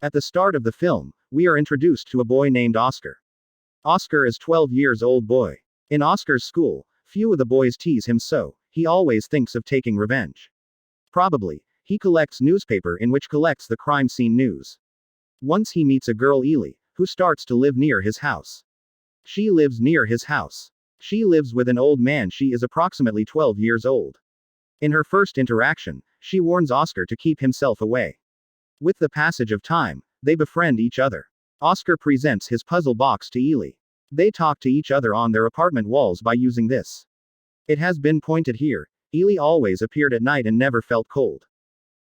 At the start of the film, we are introduced to a boy named Oscar. Oscar is 12 years old boy. In Oscar's school, few of the boys tease him, so he always thinks of taking revenge. Probably, he collects newspaper in which collects the crime scene news. Once he meets a girl Ely, who starts to live near his house. She lives near his house. She lives with an old man. She is approximately 12 years old. In her first interaction, she warns Oscar to keep himself away. With the passage of time, they befriend each other. Oscar presents his puzzle box to Ely. They talk to each other on their apartment walls by using this. It has been pointed here, Ely always appeared at night and never felt cold.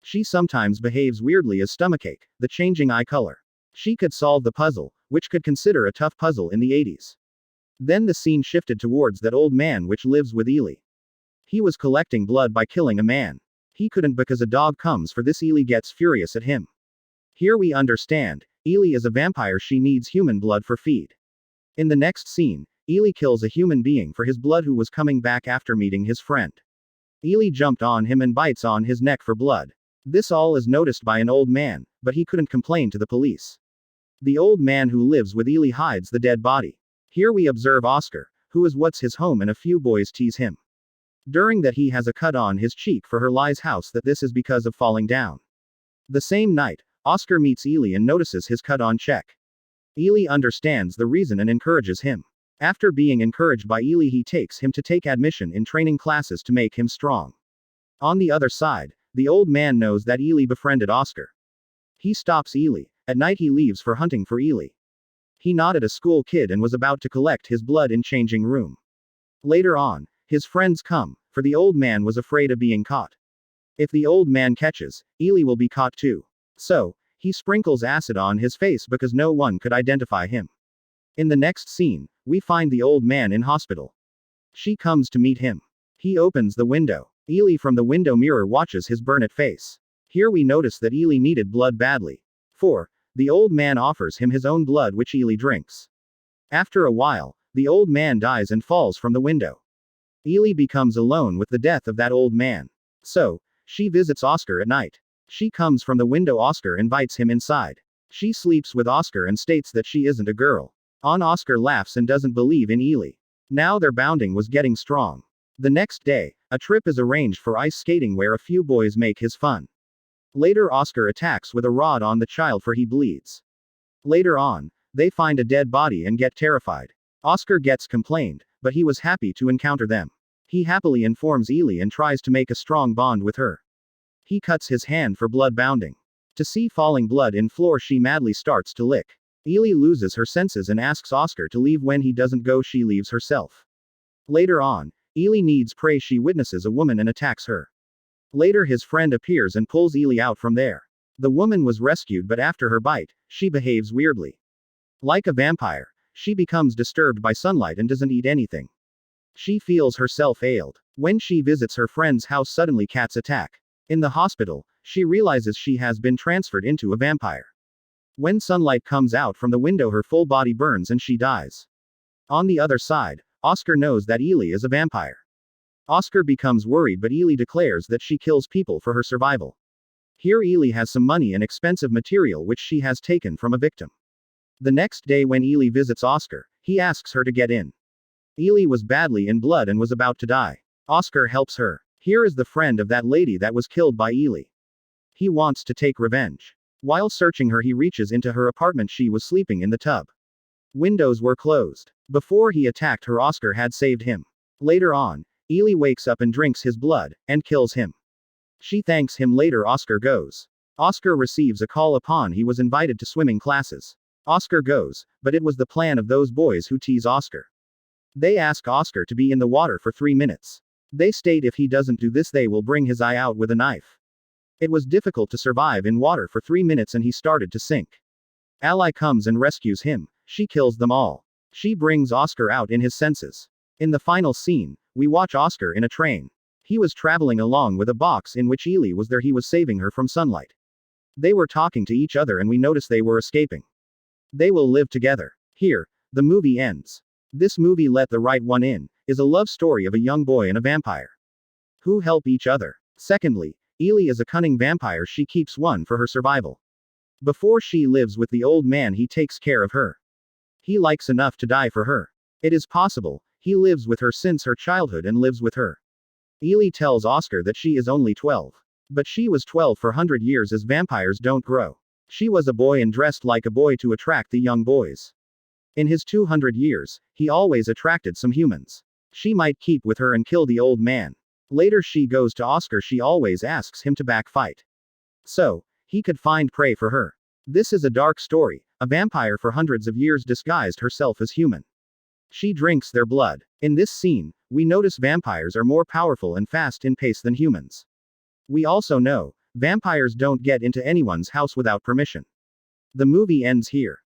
She sometimes behaves weirdly as stomachache, the changing eye color. She could solve the puzzle, which could consider a tough puzzle in the 80s. Then the scene shifted towards that old man which lives with Ely. He was collecting blood by killing a man. He couldn't because a dog comes for this. Ely gets furious at him. Here we understand, Ely is a vampire. She needs human blood for feed. In the next scene, Ely kills a human being for his blood who was coming back after meeting his friend. Ely jumped on him and bites on his neck for blood. This all is noticed by an old man, but he couldn't complain to the police. The old man who lives with Ely hides the dead body. Here we observe Oscar, who is what's his home, and a few boys tease him. During that he has a cut on his cheek for her Li's house, that this is because of falling down. The same night, Oscar meets Ely and notices his cut on cheek. Ely understands the reason and encourages him. After being encouraged by Ely, he takes him to take admission in training classes to make him strong. On the other side, the old man knows that Ely befriended Oscar. He stops Ely. At night he leaves for hunting for Ely. He nodded a school kid and was about to collect his blood in changing room. Later on, his friends come, for the old man was afraid of being caught. If the old man catches, Ely will be caught too. So, he sprinkles acid on his face because no one could identify him. In the next scene, we find the old man in hospital. She comes to meet him. He opens the window. Ely from the window mirror watches his burnt face. Here we notice that Ely needed blood badly. 4. The old man offers him his own blood, which Ely drinks. After a while, the old man dies and falls from the window. Ely becomes alone with the death of that old man. So, she visits Oscar at night. She comes from the window. Oscar invites him inside. She sleeps with Oscar and states that she isn't a girl. Oscar laughs and doesn't believe in Ely. Now their bonding was getting strong. The next day, a trip is arranged for ice skating where a few boys make his fun. Later Oscar attacks with a rod on the child for he bleeds. Later on, they find a dead body and get terrified. Oscar gets complained, but he was happy to encounter them. He happily informs Ely and tries to make a strong bond with her. He cuts his hand for blood bounding. To see falling blood in floor, she madly starts to lick. Ely loses her senses and asks Oscar to leave. When he doesn't go, she leaves herself. Later on, Ely needs prey. She witnesses a woman and attacks her. Later his friend appears and pulls Ely out from there. The woman was rescued, but after her bite, she behaves weirdly. Like a vampire, she becomes disturbed by sunlight and doesn't eat anything. She feels herself ailed. When she visits her friend's house, suddenly cats attack. In the hospital, she realizes she has been transferred into a vampire. When sunlight comes out from the window, her full body burns and she dies. On the other side, Oscar knows that Ely is a vampire. Oscar becomes worried, but Ely declares that she kills people for her survival. Here Ely has some money and expensive material which she has taken from a victim. The next day when Ely visits Oscar, he asks her to get in. Ely was badly in blood and was about to die. Oscar helps her. Here is the friend of that lady that was killed by Ely. He wants to take revenge. While searching her, he reaches into her apartment. She was sleeping in the tub. Windows were closed. Before he attacked her, Oscar had saved him. Later on, Ely wakes up and drinks his blood, and kills him. She thanks him. Later Oscar goes. Oscar receives a call upon he was invited to swimming classes. Oscar goes, but it was the plan of those boys who tease Oscar. They ask Oscar to be in the water for 3 minutes. They state if he doesn't do this they will bring his eye out with a knife. It was difficult to survive in water for 3 minutes and he started to sink. Ally comes and rescues him. She kills them all. She brings Oscar out in his senses. In the final scene, we watch Oscar in a train. He was traveling along with a box in which Ely was there. He was saving her from sunlight. They were talking to each other and we notice they were escaping. They will live together. Here, the movie ends. This movie, Let the Right One In, is a love story of a young boy and a vampire who help each other. Secondly, Ely is a cunning vampire. She keeps one for her survival. Before she lives with the old man, he takes care of her. He likes enough to die for her. It is possible, he lives with her since her childhood and lives with her. Ely tells Oscar that she is only 12. But she was 12 for 100 years, as vampires don't grow. She was a boy and dressed like a boy to attract the young boys. In his 200 years, he always attracted some humans. She might keep with her and kill the old man. Later she goes to Oscar, she always asks him to backfight. So, he could find prey for her. This is a dark story. A vampire for hundreds of years disguised herself as human. She drinks their blood. In this scene, we notice vampires are more powerful and fast in pace than humans. We also know, vampires don't get into anyone's house without permission. The movie ends here.